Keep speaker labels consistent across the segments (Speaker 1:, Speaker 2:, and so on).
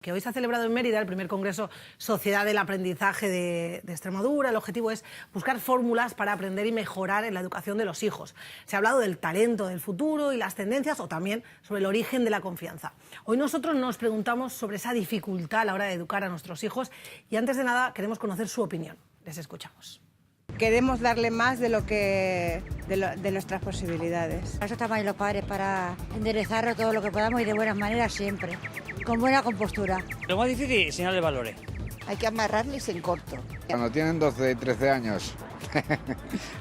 Speaker 1: que hoy se ha celebrado en Mérida el primer Congreso Sociedad del Aprendizaje de Extremadura. El objetivo es buscar fórmulas para aprender y mejorar en la educación de los hijos. Se ha hablado del talento del futuro y las tendencias, o también sobre el origen de la confianza. Hoy nosotros nos preguntamos sobre esa dificultad a la hora de educar a nuestros hijos y antes de nada queremos conocer su opinión. Les escuchamos.
Speaker 2: Queremos darle más de nuestras posibilidades.
Speaker 3: Para eso estamos ahí los padres, para enderezarlo todo lo que podamos y de buenas maneras siempre, con buena compostura.
Speaker 4: Lo más difícil es enseñarle valores.
Speaker 2: Hay que amarrarles en corto.
Speaker 5: Cuando tienen 12 y 13 años,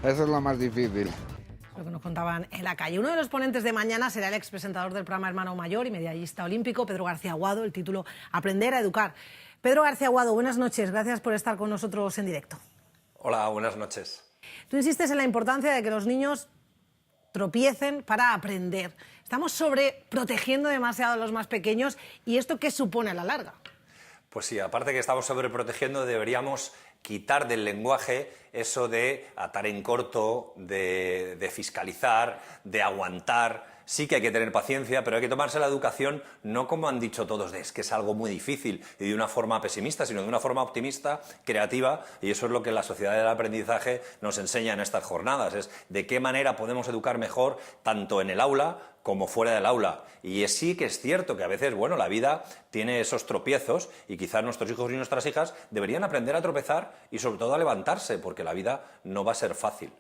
Speaker 5: eso es lo más difícil.
Speaker 1: Lo que nos contaban en la calle. Uno de los ponentes de mañana será el expresentador del programa Hermano Mayor y medallista olímpico, Pedro García Aguado, el título Aprender a educar. Pedro García Aguado, buenas noches, gracias por estar con nosotros en directo.
Speaker 6: Hola, buenas noches.
Speaker 1: Tú insistes en la importancia de que los niños tropiecen para aprender. Estamos sobreprotegiendo demasiado a los más pequeños y ¿esto qué supone a la larga?
Speaker 6: Pues sí, aparte que estamos sobreprotegiendo, deberíamos quitar del lenguaje eso de atar en corto, de fiscalizar, de aguantar. Sí que hay que tener paciencia, pero hay que tomarse la educación no como han dicho todos, de es que es algo muy difícil y de una forma pesimista, sino de una forma optimista, creativa, y eso es lo que la sociedad del aprendizaje nos enseña en estas jornadas, es de qué manera podemos educar mejor tanto en el aula como fuera del aula. Y sí que es cierto que a veces, bueno, la vida tiene esos tropiezos y quizás nuestros hijos y nuestras hijas deberían aprender a tropezar y sobre todo a levantarse, porque la vida no va a ser fácil.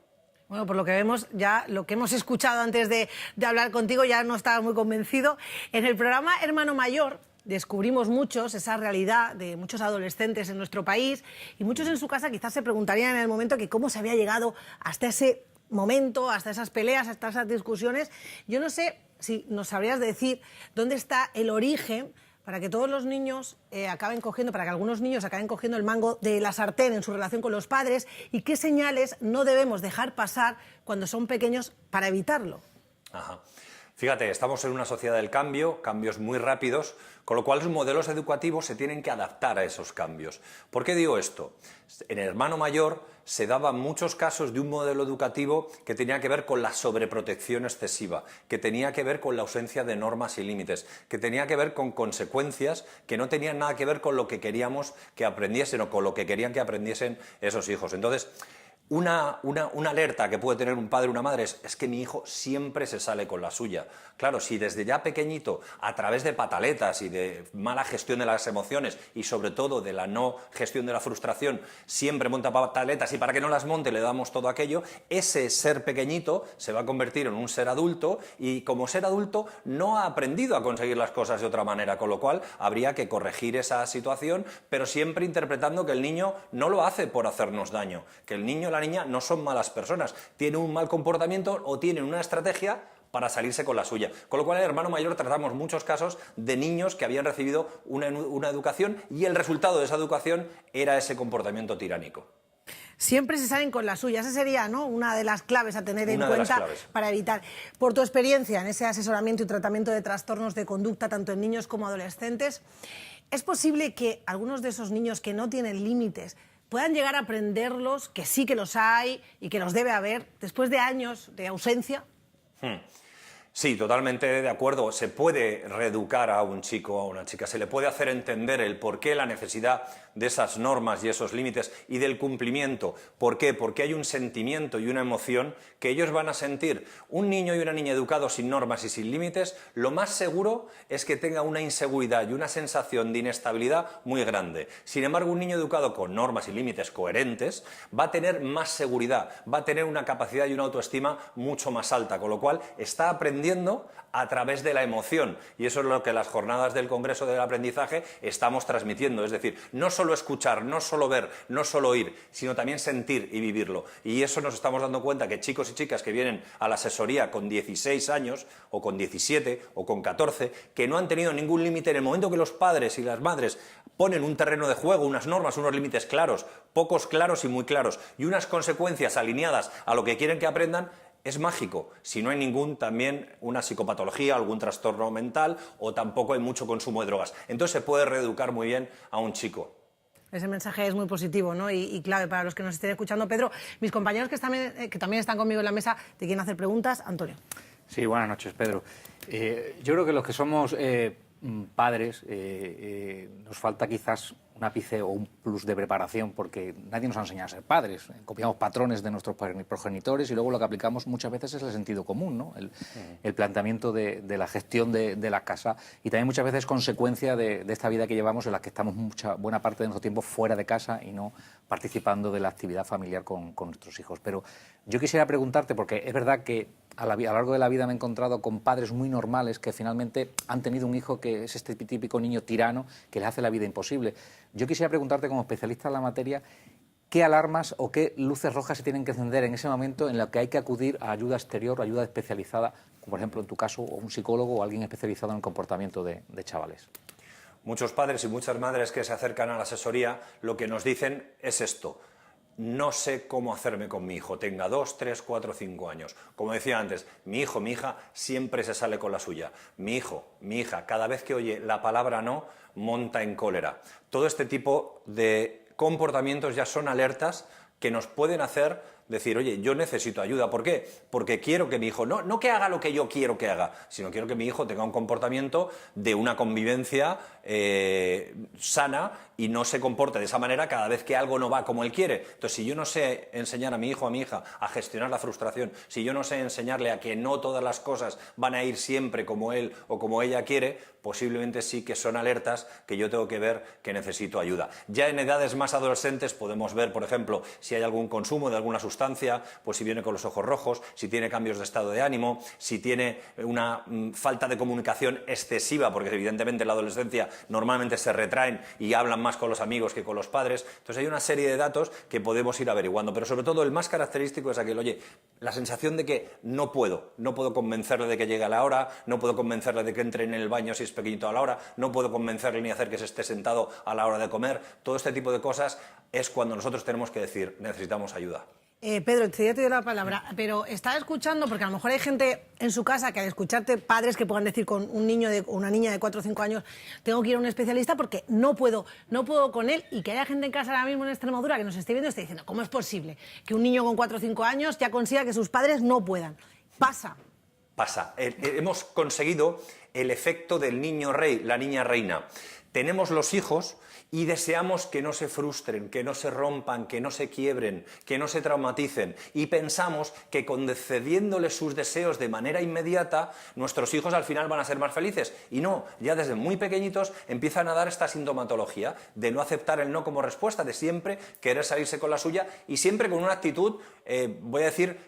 Speaker 1: Bueno, por lo que vemos, ya lo que hemos escuchado antes de hablar contigo, ya no estaba muy convencido. En el programa Hermano Mayor descubrimos muchos esa realidad de muchos adolescentes en nuestro país y muchos en su casa quizás se preguntarían en el momento que cómo se había llegado hasta ese momento, hasta esas peleas, hasta esas discusiones. Yo no sé si nos sabrías decir dónde está el origen para que todos los niños para que algunos niños acaben cogiendo el mango de la sartén en su relación con los padres y qué señales no debemos dejar pasar cuando son pequeños para evitarlo.
Speaker 6: Ajá. Fíjate, estamos en una sociedad del cambio, cambios muy rápidos, con lo cual los modelos educativos se tienen que adaptar a esos cambios. ¿Por qué digo esto? En Hermano Mayor se daban muchos casos de un modelo educativo que tenía que ver con la sobreprotección excesiva, que tenía que ver con la ausencia de normas y límites, que tenía que ver con consecuencias que no tenían nada que ver con lo que queríamos que aprendiesen o con lo que querían que aprendiesen esos hijos. Entonces, una alerta que puede tener un padre o una madre es que mi hijo siempre se sale con la suya. Claro, si desde ya pequeñito, a través de pataletas y de mala gestión de las emociones y sobre todo de la no gestión de la frustración, siempre monta pataletas y para que no las monte le damos todo aquello, ese ser pequeñito se va a convertir en un ser adulto y como ser adulto no ha aprendido a conseguir las cosas de otra manera, con lo cual habría que corregir esa situación, pero siempre interpretando que el niño no lo hace por hacernos daño, que el niño o la niña no son malas personas, tienen un mal comportamiento o tienen una estrategia para salirse con la suya. Con lo cual en Hermano Mayor tratamos muchos casos de niños que habían recibido una educación y el resultado de esa educación era ese comportamiento tiránico.
Speaker 1: Siempre se salen con la suya. Esa sería, ¿no?, una de las claves a tener en cuenta para evitar. Por tu experiencia en ese asesoramiento y tratamiento de trastornos de conducta, tanto en niños como adolescentes, ¿es posible que algunos de esos niños que no tienen límites puedan llegar a aprenderlos, que sí que los hay y que los debe haber, después de años de ausencia?
Speaker 6: Sí, totalmente de acuerdo. Se puede reeducar a un chico o a una chica, se le puede hacer entender el porqué, la necesidad de esas normas y esos límites y del cumplimiento. ¿Por qué? Porque hay un sentimiento y una emoción que ellos van a sentir. Un niño y una niña educados sin normas y sin límites, lo más seguro es que tenga una inseguridad y una sensación de inestabilidad muy grande. Sin embargo, un niño educado con normas y límites coherentes va a tener más seguridad, va a tener una capacidad y una autoestima mucho más alta, con lo cual está aprendiendo a través de la emoción y eso es lo que las jornadas del Congreso del Aprendizaje estamos transmitiendo, es decir, no solo escuchar, no solo ver, no solo oír, sino también sentir y vivirlo y eso nos estamos dando cuenta que chicos y chicas que vienen a la asesoría con 16 años o con 17 o con 14 que no han tenido ningún límite en el momento que los padres y las madres ponen un terreno de juego, unas normas, unos límites claros, pocos claros y muy claros y unas consecuencias alineadas a lo que quieren que aprendan, es mágico, si no hay también una psicopatología, algún trastorno mental o tampoco hay mucho consumo de drogas. Entonces se puede reeducar muy bien a un chico.
Speaker 1: Ese mensaje es muy positivo, ¿no? y clave para los que nos estén escuchando. Pedro, mis compañeros que también están conmigo en la mesa te quieren hacer preguntas. Antonio.
Speaker 4: Sí, buenas noches, Pedro. Yo creo que los que somos
Speaker 7: padres nos falta quizás un ápice o un plus de preparación, porque nadie nos ha enseñado a ser padres. Copiamos patrones de nuestros progenitores y luego lo que aplicamos muchas veces es el sentido común, ¿no? El planteamiento de la gestión de la casa, y también muchas veces consecuencia de esta vida que llevamos, en la que estamos buena parte de nuestro tiempo fuera de casa y no participando de la actividad familiar con nuestros hijos. Pero yo quisiera preguntarte, porque es verdad que a lo largo de la vida me he encontrado con padres muy normales que finalmente han tenido un hijo que es este típico niño tirano que les hace la vida imposible. Yo quisiera preguntarte, como especialista en la materia, ¿qué alarmas o qué luces rojas se tienen que encender en ese momento en el que hay que acudir a ayuda exterior, ayuda especializada, como por ejemplo en tu caso, o un psicólogo o alguien especializado en el comportamiento de chavales?
Speaker 6: Muchos padres y muchas madres que se acercan a la asesoría lo que nos dicen es esto: no sé cómo hacerme con mi hijo, tenga 2, 3, 4, 5 años. Como decía antes, mi hijo, mi hija siempre se sale con la suya. Mi hijo, mi hija, cada vez que oye la palabra no, monta en cólera. Todo este tipo de comportamientos ya son alertas que nos pueden hacer decir, oye, yo necesito ayuda. ¿Por qué? Porque quiero que mi hijo, no que haga lo que yo quiero que haga, sino quiero que mi hijo tenga un comportamiento de una convivencia sana y no se comporte de esa manera cada vez que algo no va como él quiere. Entonces, si yo no sé enseñar a mi hijo o a mi hija a gestionar la frustración, si yo no sé enseñarle a que no todas las cosas van a ir siempre como él o como ella quiere, posiblemente sí que son alertas que yo tengo que ver que necesito ayuda. Ya en edades más adolescentes podemos ver, por ejemplo, si hay algún consumo de alguna sustancia, pues si viene con los ojos rojos, si tiene cambios de estado de ánimo, si tiene una falta de comunicación excesiva, porque evidentemente en la adolescencia normalmente se retraen y hablan más con los amigos que con los padres. Entonces hay una serie de datos que podemos ir averiguando, pero sobre todo el más característico es aquel, oye, la sensación de que no puedo convencerle de que llegue a la hora, no puedo convencerle de que entre en el baño si es pequeñito a la hora, no puedo convencerle ni hacer que se esté sentado a la hora de comer. Todo este tipo de cosas es cuando nosotros tenemos que decir, necesitamos ayuda.
Speaker 1: Pedro, ya te doy la palabra, pero estaba escuchando, porque a lo mejor hay gente en su casa que al escucharte padres que puedan decir con un niño o una niña de 4 o 5 años, tengo que ir a un especialista porque no puedo con él, y que haya gente en casa ahora mismo en Extremadura que nos esté viendo y esté diciendo, ¿cómo es posible que un niño con 4 o 5 años ya consiga que sus padres no puedan? Pasa.
Speaker 6: Hemos conseguido el efecto del niño rey, la niña reina. Tenemos los hijos y deseamos que no se frustren, que no se rompan, que no se quiebren, que no se traumaticen. Y pensamos que concediéndoles sus deseos de manera inmediata, nuestros hijos al final van a ser más felices. Y no, ya desde muy pequeñitos empiezan a dar esta sintomatología de no aceptar el no como respuesta, de siempre querer salirse con la suya y siempre con una actitud, voy a decir,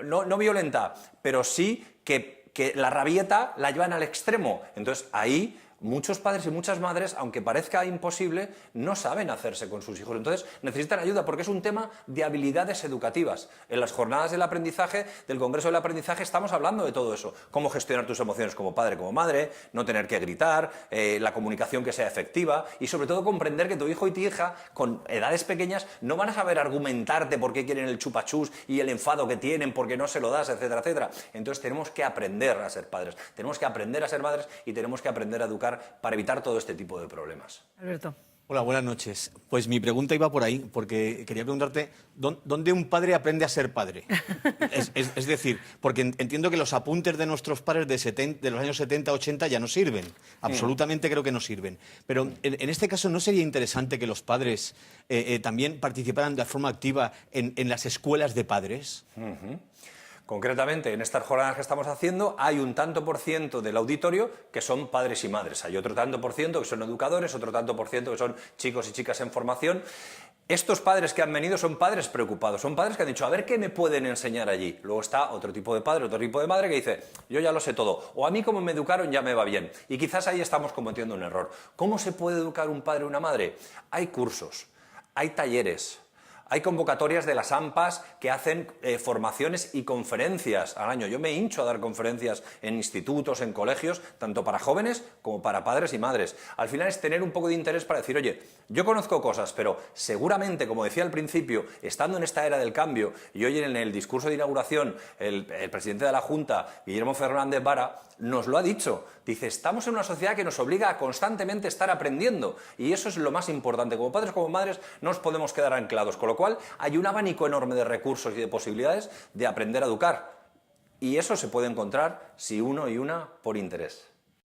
Speaker 6: no violenta, pero sí que la rabieta la llevan al extremo. Entonces ahí muchos padres y muchas madres, aunque parezca imposible, no saben hacerse con sus hijos. Entonces necesitan ayuda porque es un tema de habilidades educativas. En las jornadas del aprendizaje, del Congreso del Aprendizaje, estamos hablando de todo eso. Cómo gestionar tus emociones como padre, como madre, no tener que gritar, la comunicación que sea efectiva y sobre todo comprender que tu hijo y tu hija con edades pequeñas no van a saber argumentarte por qué quieren el chupachús y el enfado que tienen porque no se lo das, etcétera, etcétera. Entonces tenemos que aprender a ser padres, tenemos que aprender a ser madres y tenemos que aprender a educar para evitar todo este tipo de problemas.
Speaker 1: Alberto.
Speaker 8: Hola, buenas noches. Pues mi pregunta iba por ahí, porque quería preguntarte, ¿dónde un padre aprende a ser padre? Es decir, porque entiendo que los apuntes de nuestros padres de los años 70, 80 ya no sirven. Absolutamente creo que no sirven. Pero en este caso, ¿no sería interesante que los padres también participaran de forma activa en las escuelas de padres?
Speaker 6: Concretamente, en estas jornadas que estamos haciendo, hay un tanto por ciento del auditorio que son padres y madres. Hay otro tanto por ciento que son educadores, otro tanto por ciento que son chicos y chicas en formación. Estos padres que han venido son padres preocupados, son padres que han dicho, a ver qué me pueden enseñar allí. Luego está otro tipo de padre, otro tipo de madre que dice, yo ya lo sé todo, o a mí como me educaron ya me va bien. Y quizás ahí estamos cometiendo un error. ¿Cómo se puede educar un padre o una madre? Hay cursos, hay talleres. Hay convocatorias de las AMPAs que hacen formaciones y conferencias al año. Yo me hincho a dar conferencias en institutos, en colegios, tanto para jóvenes como para padres y madres. Al final es tener un poco de interés para decir, oye, yo conozco cosas, pero seguramente, como decía al principio, estando en esta era del cambio, y hoy en el discurso de inauguración, el presidente de la Junta, Guillermo Fernández Vara, nos lo ha dicho. Dice, estamos en una sociedad que nos obliga a constantemente estar aprendiendo. Y eso es lo más importante. Como padres, como madres, no nos podemos quedar anclados. Con lo cual, hay un abanico enorme de recursos y de posibilidades de aprender a educar. Y eso se puede encontrar si uno y una por interés.